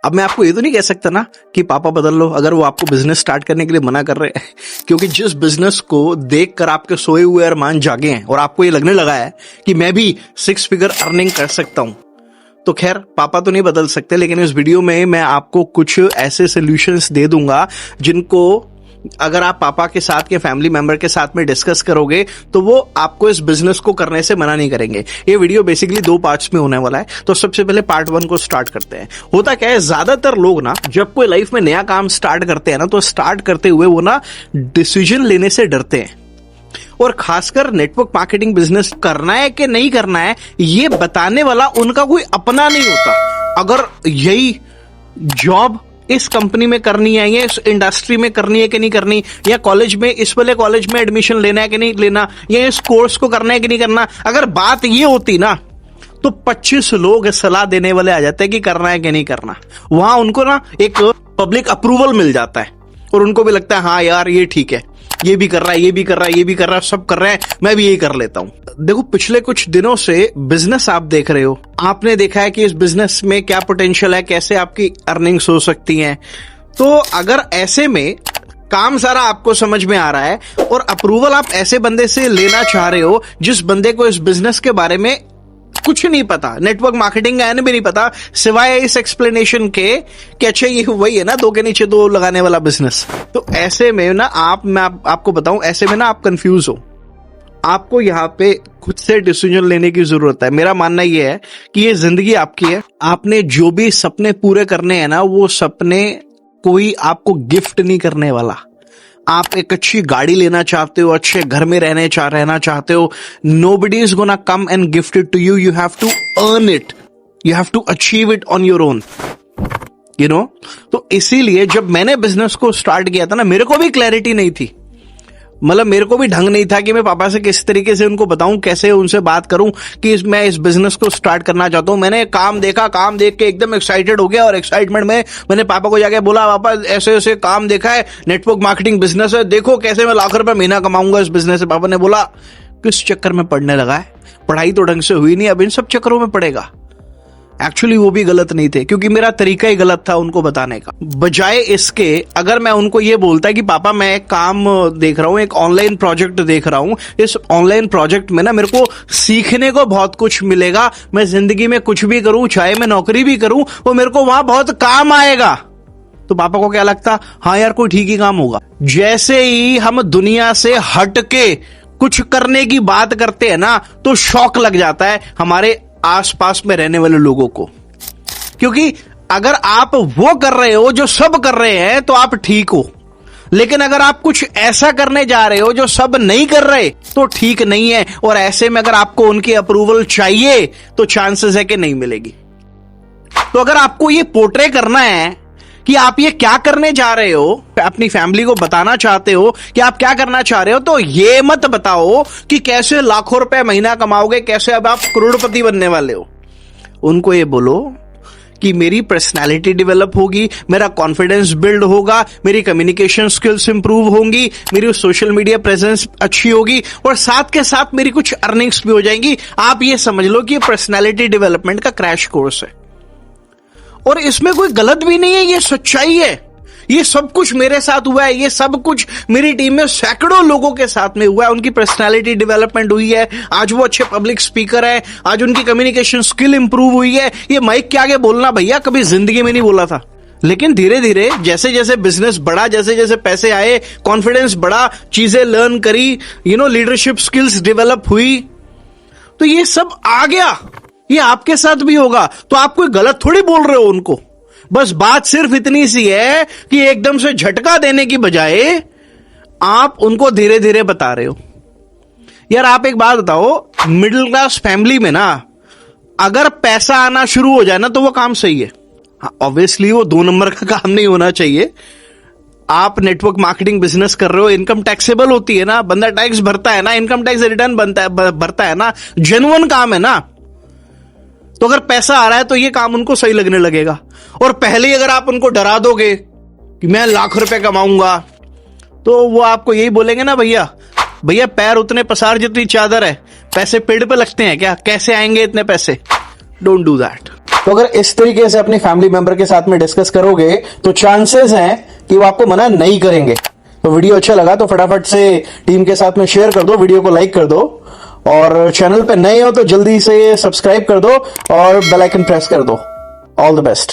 अब मैं आपको ये तो नहीं कह सकता ना कि पापा बदल लो, अगर वो आपको बिजनेस स्टार्ट करने के लिए मना कर रहे हैं, क्योंकि जिस बिजनेस को देखकर आपके सोए हुए अरमान जागे हैं और आपको ये लगने लगा है कि मैं भी 6 फिगर अर्निंग कर सकता हूं, तो खैर पापा तो नहीं बदल सकते, लेकिन इस वीडियो में मैं आपको कुछ ऐसे सॉल्यूशंस दे दूंगा जिनको अगर आप पापा के साथ के फैमिली मेंबर के साथ में डिस्कस करोगे तो वो आपको इस बिजनेस को करने से मना नहीं करेंगे। ये वीडियो बेसिकली 2 पार्ट्स में होने वाला है, तो सबसे पहले पार्ट 1 को स्टार्ट करते हैं। होता क्या है, ज्यादातर लोग ना जब कोई लाइफ में नया काम स्टार्ट करते हैं ना, तो स्टार्ट करते हुए वो ना डिसीजन लेने से डरते हैं, और खासकर नेटवर्क मार्केटिंग बिजनेस करना है कि नहीं करना है ये बताने वाला उनका कोई अपना नहीं होता। अगर यही जॉब इस कंपनी में करनी है, या इस इंडस्ट्री में करनी है कि नहीं करनी, या कॉलेज में इस वाले कॉलेज में एडमिशन लेना है कि नहीं लेना, या इस कोर्स को करना है कि नहीं करना, अगर बात ये होती ना तो 25 लोग सलाह देने वाले आ जाते हैं कि करना है कि नहीं करना। वहां उनको ना एक पब्लिक अप्रूवल मिल जाता है और उनको भी लगता है हाँ यार ये ठीक है, ये भी कर रहा है, ये भी कर रहा है, ये भी कर रहा है, सब कर रहे हैं, मैं भी यही कर लेता हूं। देखो पिछले कुछ दिनों से बिजनेस आप देख रहे हो, आपने देखा है कि इस बिजनेस में क्या पोटेंशियल है, कैसे आपकी अर्निंग्स हो सकती हैं। तो अगर ऐसे में काम सारा आपको समझ में आ रहा है और अप्रूवल आप ऐसे बंदे से लेना चाह रहे हो जिस बंदे को इस बिजनेस के बारे में कुछ नहीं पता, नेटवर्क मार्केटिंग का भी नहीं पता, सिवाय इस एक्सप्लेनेशन के कि अच्छा ये वही है ना 2 के नीचे 2 लगाने वाला बिजनेस, तो ऐसे में ना मैं आपको बताऊं, ऐसे में ना आप कंफ्यूज हो। आपको यहाँ पे खुद से डिसीजन लेने की जरूरत है। मेरा मानना यह है कि ये जिंदगी आपकी है, आपने जो भी सपने पूरे करने हैं ना, वो सपने कोई आपको गिफ्ट नहीं करने वाला। आप एक अच्छी गाड़ी लेना चाहते हो, अच्छे घर में रहना चाहते हो, nobody is gonna come and gift it to you, you have to earn it, you have to achieve it on your own, you know। तो इसीलिए जब मैंने बिजनेस को स्टार्ट किया था ना, मेरे को भी क्लैरिटी नहीं थी, मतलब मेरे को भी ढंग नहीं था कि मैं पापा से किस तरीके से उनको बताऊं, कैसे उनसे बात करूं कि मैं इस बिजनेस को स्टार्ट करना चाहता हूं। मैंने काम देखा, काम देख के एकदम एक्साइटेड हो गया, और एक्साइटमेंट में मैंने पापा को जाके बोला, पापा ऐसे ऐसे काम देखा है, नेटवर्क मार्केटिंग बिजनेस है, देखो कैसे मैं लाख रुपए महीना कमाऊंगा इस बिजनेस से। पापा ने बोला किस चक्कर में पढ़ने लगा है, पढ़ाई तो ढंग से हुई नहीं, अब इन सब चक्करों में पड़ेगा। एक्चुअली वो भी गलत नहीं थे, क्योंकि मेरा तरीका ही गलत था उनको बताने का। बजाय इसके अगर मैं उनको ये बोलता कि पापा मैं एक काम देख रहा हूं, एक ऑनलाइन प्रोजेक्ट देख रहा हूं, इस ऑनलाइन प्रोजेक्ट में ना मेरे को सीखने को बहुत कुछ मिलेगा, मैं जिंदगी में कुछ भी करूं, चाहे मैं नौकरी भी करूं, वो मेरे को वहां बहुत काम आएगा, तो पापा को क्या लगता, हाँ यार कोई ठीक ही काम होगा। जैसे ही हम दुनिया से हट के कुछ करने की बात करते हैं ना, तो शौक लग जाता है हमारे आसपास में रहने वाले लोगों को, क्योंकि अगर आप वो कर रहे हो जो सब कर रहे हैं तो आप ठीक हो, लेकिन अगर आप कुछ ऐसा करने जा रहे हो जो सब नहीं कर रहे तो ठीक नहीं है, और ऐसे में अगर आपको उनकी अप्रूवल चाहिए तो चांसेस है कि नहीं मिलेगी। तो अगर आपको ये पोर्ट्रे करना है कि आप ये क्या करने जा रहे हो, अपनी फैमिली को बताना चाहते हो कि आप क्या करना चाह रहे हो, तो ये मत बताओ कि कैसे लाखों रुपए महीना कमाओगे, कैसे अब आप करोड़पति बनने वाले हो। उनको ये बोलो कि मेरी पर्सनालिटी डेवलप होगी, मेरा कॉन्फिडेंस बिल्ड होगा, मेरी कम्युनिकेशन स्किल्स इंप्रूव होंगी, मेरी सोशल मीडिया प्रेजेंस अच्छी होगी, और साथ के साथ मेरी कुछ अर्निंग्स भी हो जाएंगी। आप ये समझ लो कि पर्सनालिटी डेवलपमेंट का क्रैश कोर्स है, और इसमें कोई गलत भी नहीं है, ये सच्चाई है। ये सब कुछ मेरे साथ हुआ है, ये सब कुछ मेरी टीम में सैकड़ों लोगों के साथ में हुआ है, उनकी पर्सनालिटी डेवलपमेंट हुई है, आज वो अच्छे पब्लिक स्पीकर है, आज उनकी कम्युनिकेशन स्किल इंप्रूव हुई है। ये माइक के आगे बोलना भैया कभी जिंदगी में नहीं बोला था, लेकिन धीरे धीरे जैसे जैसे बिजनेस बढ़ा, जैसे जैसे पैसे आए, कॉन्फिडेंस बढ़ा, चीजें लर्न करी, लीडरशिप स्किल्स डेवलप हुई, तो ये सब आ गया। ये आपके साथ भी होगा, तो आप कोई गलत थोड़ी बोल रहे हो उनको। बस बात सिर्फ इतनी सी है कि एकदम से झटका देने की बजाय आप उनको धीरे धीरे बता रहे हो। यार आप एक बात बताओ, मिडिल क्लास फैमिली में ना अगर पैसा आना शुरू हो जाए ना तो वो काम सही है। ऑब्वियसली वो 2 नंबर का काम नहीं होना चाहिए। आप नेटवर्क मार्केटिंग बिजनेस कर रहे हो, इनकम टैक्सेबल होती है ना, बंदा टैक्स भरता है ना, इनकम टैक्स रिटर्न भरता है ना, जेन्युइन काम है ना, तो अगर पैसा आ रहा है तो ये काम उनको सही लगने लगेगा। और पहले ही अगर आप उनको डरा दोगे कि मैं लाख रुपए कमाऊंगा, तो वो आपको यही बोलेंगे ना, भैया भैया पैर उतने पसार जितनी चादर है, पैसे पेड़ पे लगते हैं क्या, कैसे आएंगे इतने पैसे। Don't do that. तो अगर इस तरीके से अपनी फैमिली मेंबर के साथ में डिस्कस करोगे तो चांसेस हैं कि वो आपको मना नहीं करेंगे। तो वीडियो अच्छा लगा तो फटाफट से टीम के साथ में शेयर कर दो, वीडियो को लाइक कर दो, और चैनल पे नए हो तो जल्दी से सब्सक्राइब कर दो और बेल आइकन प्रेस कर दो। All the best.